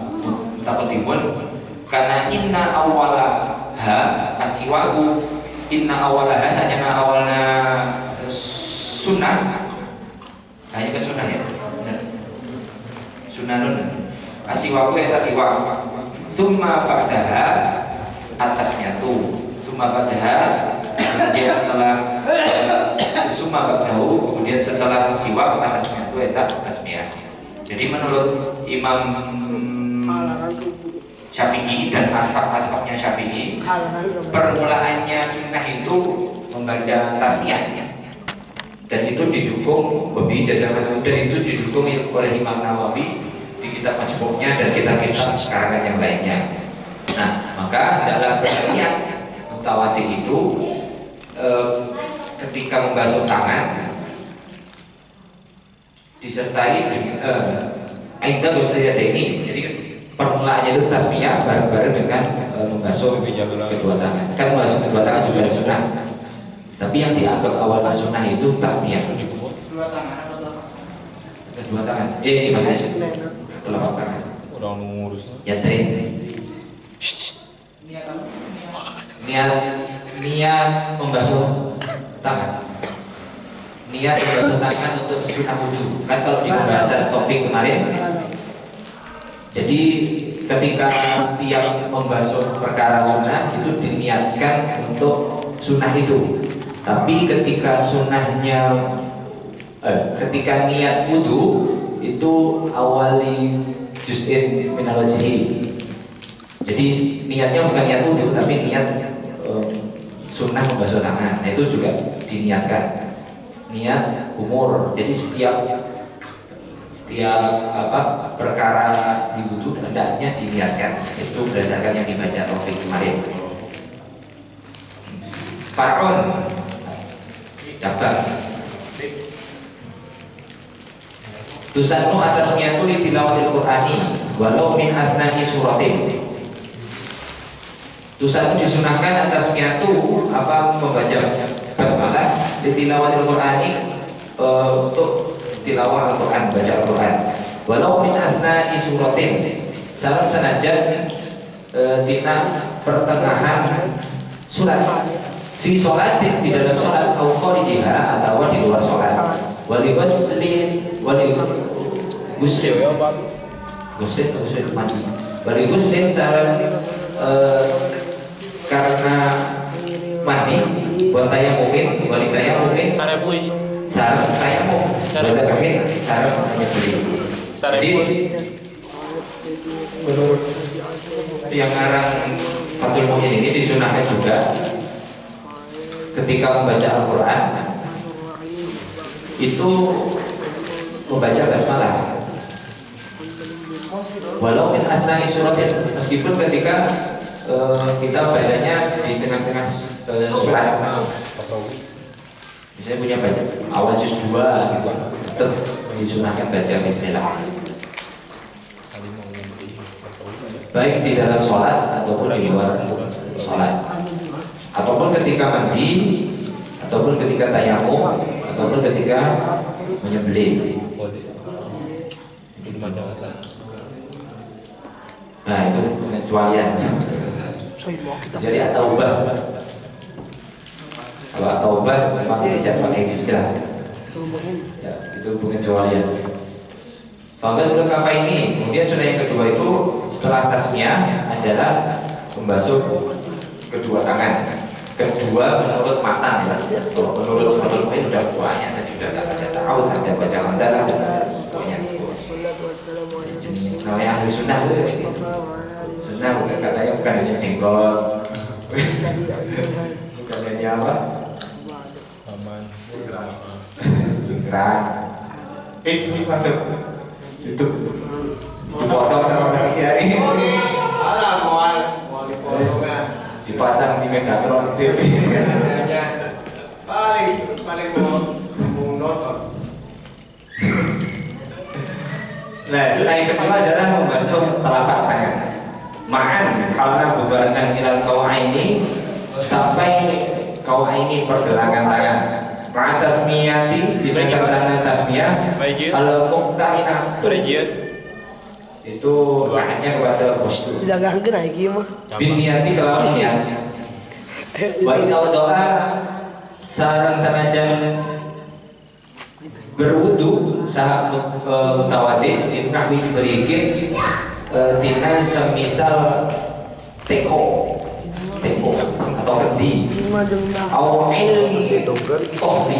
mutaqaddimun karena inna awalaha aswaku inna awalaha sajana awalna sunnah hanya ke sunnah ya sunnahun aswaku eta siwak summa ba'daha atasnya tu summa ba'daha, kemudian setelah summa ba'dahu, kemudian setelah siwak tasmiyah itu eta tasmiyah. Jadi menurut Imam Syafi'i dan ashab-ashabnya Syafi'i, permulaannya sunnah itu membaca tasmiyah, dan itu didukung dan itu didukung oleh Imam Nawawi di kitab Majmu'nya dan kitab-kitab karangan yang lainnya. Nah, maka dalam niat mutawaddi itu ketika membasuh tangan disertai dengan ainda ini. Jadi permulaannya itu tasmiyah bareng-bareng dengan membasuh kedua tangan. Kan membasuh kedua tangan juga sunnah, tapi yang dianggap awal sunnah itu tasmiyah. Dua tangan atau telapak? Kedua tangan. Ini maksudnya telapak tangan. Orang ngurusnya. Ya tadi. Niat membasuh tangan. Niat membasuh tangan untuk sunnah wudu. Kan kalau di pembahasan topik kemarin, jadi ketika setiap membasuh perkara sunnah itu diniatkan untuk sunnah itu. Tapi ketika sunnahnya, ketika niat wudu itu awali juz'in minal wajhi. Jadi niatnya bukan niat wudu, tapi niat sunnah membasuh tangan. Nah, itu juga diniatkan. Niat umur. Jadi setiap perkara di wudu hendaknya diniatkan. Itu berdasarkan yang dibaca topik kemarin. Far'un cabang. Tusannu atas niatu li tilawatil Qur'ani walau min athnani suratin. Tusannu disunahkan atas niatu membaca basmalah li tilawatil Qur'ani, untuk tilawah Al-Qur'an, baca Al-Qur'an. Walau min athnani suratin, salah senajan tina pertengahan surat. Fi sholatin, di dalam sholat, au kharijiha, atau di luar sholat. Wali ghuslin mandi. Wali ghuslin karena mandi, buat tayamumin, wali tayamumin, sarang tayamum, buat tayamumin, sarang menyebeli. Jadi menurut yang ngarang Fathul Mu'in ini disunahkan juga ketika membaca Al-Quran itu membaca basmalah walau min athnai suratin, meskipun ketika kita bacanya di tengah-tengah surat, misalnya punya baca awal juz 2 gitu, tetap disunahkan baca bismillah, baik di dalam sholat ataupun di luar sholat, ataupun ketika mandi, ataupun ketika tayamum, ataupun ketika menyembelih. Nah, itu pengecualian. Jadi at-taubah, kalau at-taubah memang tidak pakai bismillah, ya, itu pengecualian. Maka sebelum apa ini, kemudian sunnah yang kedua itu setelah tasmiyah adalah membasuh kedua tangan. Kedua menurut matan, ya. Kalau menurut Fathul Mu'in sudah banyak, tadi sudah ada ta'awud, ada baca hamdalah, banyak. Namanya ahli sunnah itu. Sunnah bukan katanya bukan hanya jenggot, bukan hanya apa? Cengkrang. Ini masuk YouTube. Dipotong sama Mas Kiai. Alah, mau dipotong. Dipasang di Megatron TV. paling mau nonton. Nah, sunnah yang kedua adalah membasuh telapak tangan. Ma'an karena bebarengan ilal qaw'aini, sampai qaw'aini pergelangan tangan. Ma'a tasmiyati, dibesertakan tasmiyah al-muqta'inah. Itu bahannya kepada Rasul. Didagangkeun lagi mah. Bin niyati kelawan niat. Wa inna doa sareng sanajan berwudu saha mutawaddi itu nahwi diberikeun tina semisal teko. tembok atau kendi, au ilmi tohri,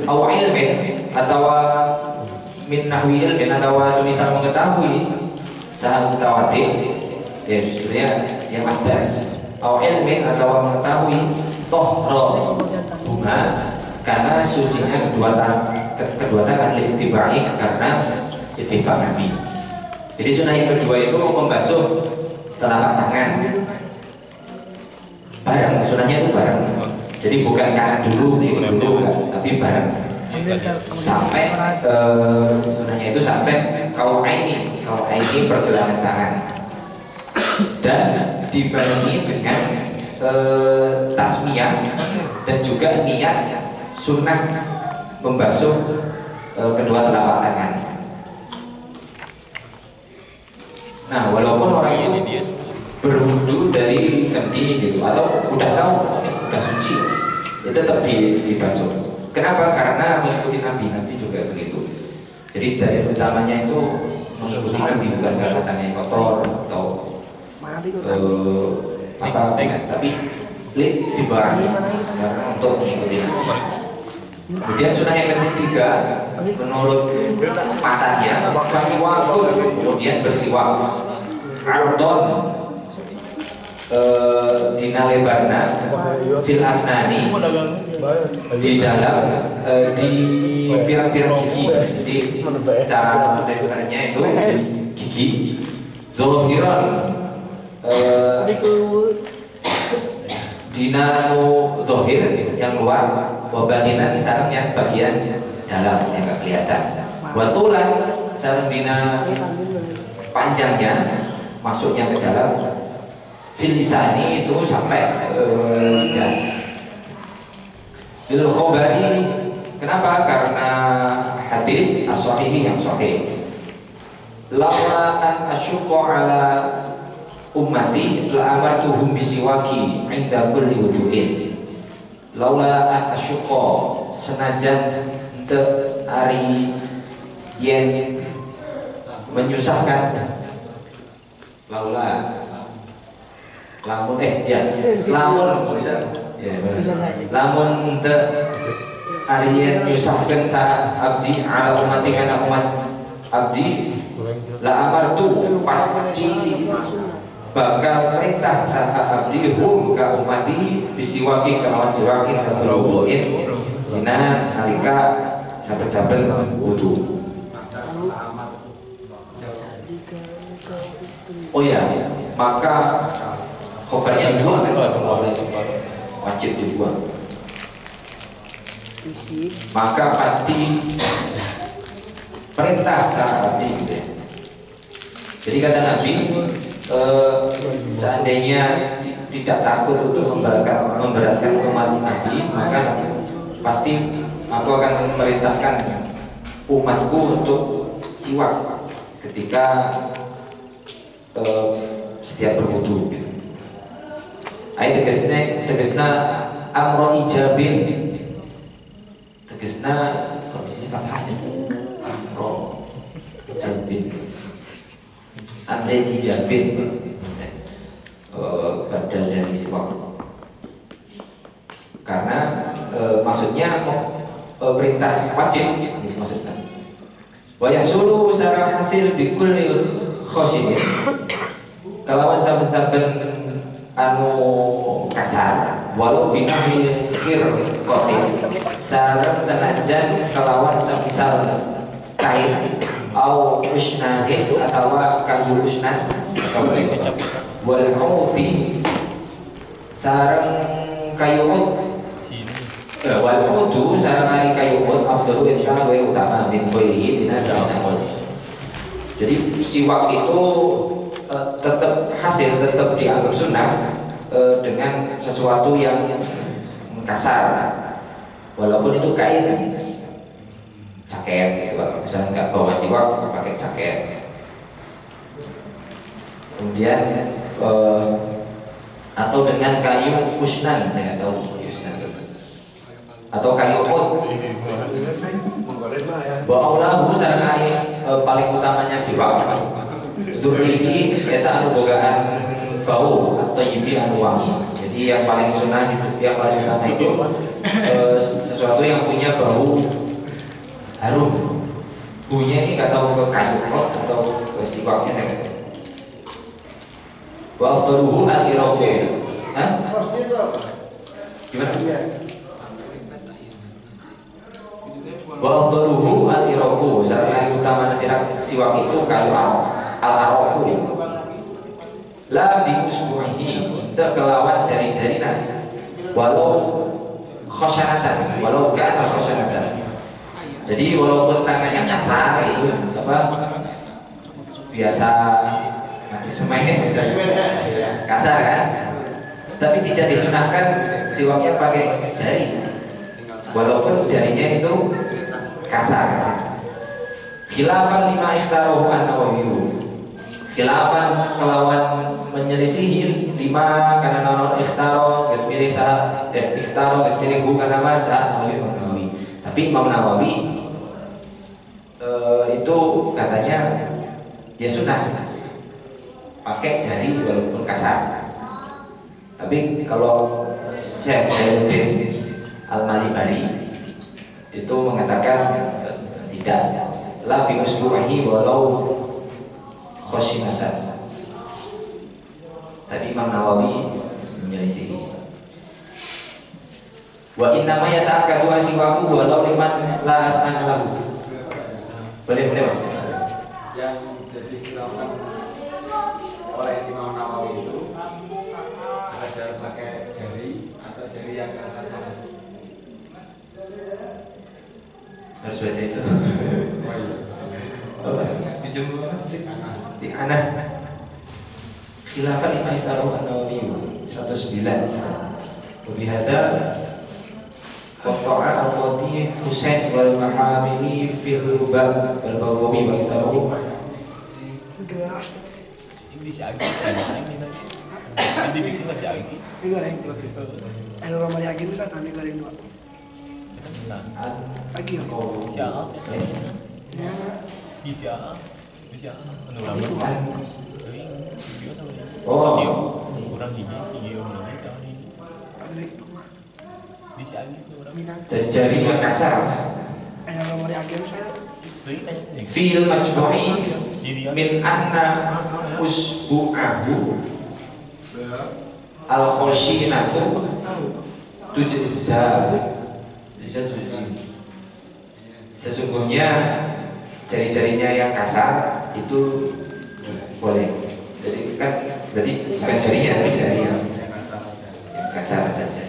au ilmin atau min nahwi ilmin atau semisal mengetahui saha mutawati, ya sebenarnya dia master, au ilmin atau mengetahui tohro bunga karena sucinya kedua tangan diitibai karena itibak Nabi. Jadi sunnah yang kedua itu membasuh telapak tangan bareng, sunnahnya itu bareng. Jadi bukan kanan dulu kiri dulu kan, tapi bareng sampai sunnahnya itu sampai kau ini pergelangan tangan dan dibarengi dengan tasmiyah dan juga niat sunnah membasuh kedua telapak tangan. Nah, walaupun orang itu berwudu dari kendi gitu atau udah tahu udah suci, itu tetap dibasuh. Kenapa? Karena mengikuti Nabi juga begitu. Jadi dalil utamanya itu mengikuti Nabi, bukan karena tangannya kotor atau tapi dibarengi karena untuk mengikuti Nabi. Kemudian sunnah yang ketiga menurut matanya faswakun, kemudian bersiwak ardon dina lebarna fil asnani di dalam di pirang-pirang gigi. Jadi cara lebarnya itu gigi zohiran dina dohir yang luar, wabatinan sarang yang bagian dalam yang gak kelihatan, watulan sarang dina panjangnya masuknya ke dalam, filisani itu sampai lidah. Bil khobari, kenapa? Karena hadis as-sahihi yang sahih. Laula an asyqa ala ummati la amartuhum bisiwaki inda kulli wudu'in. Laula an asyqa, senajan te ari yen menyusahkan, laula lamun lamun te ari yen menyusahkan sa abdi ala ummati kana umat abdi la amartu, pasti bakal perintah saha abdi hum ka umati bisiwaki kelawan siwaki terlaluin dina nalika saben-saben wudu. Oh ya, maka khobarnya dibuang wajib dibuang. Maka pasti perintah saha abdi gitu ya. Jadi kata Nabi, seandainya tidak takut untuk memberatkan umat Nabi, maka pasti aku akan memerintahkan umatku untuk siwak ketika setiap berwudu. Ayat tegesna amro ijabin, tegesna kondisinya fathah. Amro ijabin, amrin ijabin, badal dari siwak. Karena maksudnya perintah wajib maksudnya. Wa yahsulu secara hasil bi kulli khosinin, kalawan saben-saben anu kasar walau binahi kotin sareng senajan kalawan semisal kain au usnahin atau kayu usnan atau wal mauti sareng kayu wal mautu sareng hari kayu afdalu inta wa utama min koihi dina sareng. Jadi siwak itu tetap dianggap sunnah dengan sesuatu yang kasar, walaupun itu kain, jaket gitu. Misalnya nggak bawa siwak, pakai jaket. Kemudian atau dengan kayu usnan, saya nggak tahu usnan atau kayu ut. Ba'aulahu sareng paling utamanya siwak. Durrihi eta anu bogaan bau atau yibi anu wangi. Jadi yang paling sunnah itu, yang paling utama itu sesuatu yang punya bau harum. Bunyinya ini nggak tahu ke kayu rot atau ke siwaknya saya nggak tahu. Wa afdaluhu al-irafu. Hah? Gimana? Wa afdaluhu al-irafu. Yang utama siwak itu kayu al-araku. La bi usbuhi, tidak kelawan jari-jarinya. Walau khosyanatan, walau kana khosyanatan. Jadi walaupun tangannya kasar itu apa? Biasa ngaduk semai misalnya. Kasar kan? Tapi tidak disunahkan siwaknya pakai jari. Walaupun jarinya itu kasar. Khilafan lima iftarahu an-Nawawi. Khilafan kelawan menyelisihi lima karena non ikhtaro gesmilih sah ikhtaro gesmilih karena masa Nawawi. Tapi Imam Nawawi itu katanya ya sunnah pakai jari walaupun kasar. Tapi kalau Syekh Zainuddin Al-Malibari itu mengatakan tidak, la bi usbuhi walau khoshinatan. Tapi Imam Nawawi menyelisih. Wa inna ma yata'akkadu asiwahu walau liman la as'ana lahu. Boleh Mas. Yang jadi khilafan oleh Imam Nawawi itu sekedar pakai jari atau jari yang kasar banget. Harus baca itu. Oh iya. Di anak khilafan lima istaroh an-Nawawi 109. Wabihada Qata'a al-Qadi Husain wal Mahamili fil Rubab wal Baghawi wa istaroh. Ini si Agi ini bikin masih Agi. Ini goreng. Ada orang Maria Agin kan kami goreng dua. Kita bisa. Lagi ya. Siapa? Ya. Di siapa? Di siapa? Anu lambat. Video sama dia. Oh, Kurang hiji si Gio ini sama ini. Agak dua. Di si Agi orang. Minang. dari jari yang kasar. Ada orang Maria Agin saya. Tuh tanya. Fil majmu'i min anna usbu'ahu al-khoshinatu tujza. Sesungguhnya jari-jarinya yang kasar itu boleh. Jadi kan berarti bukan jarinya tapi jari yang kasar saja.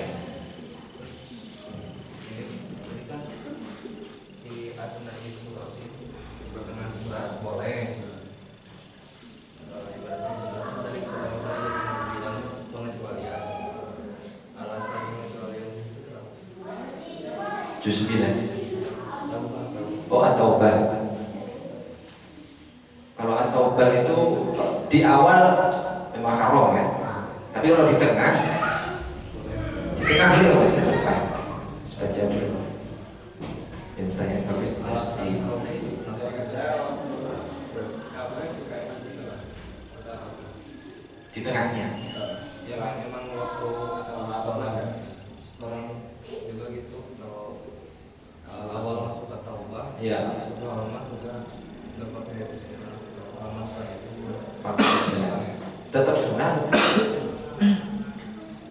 Di asana itu berkenaan surat boleh. Ibaratnya tadi kalau misalnya saya bilang pengecualian, alasan pengecualian itu kenapa? Juz 9. Oh, at-taubah. Kalau at-taubah itu di awal memang haram kan. Tapi kalau di tengah dulu Mas. Baca dulu. Yang pertanyaan bagus di tengahnya. Ya memang waktu sekarang juga gitu kalau awal masuk ke taubah Iya. sebelum halaman udah pakai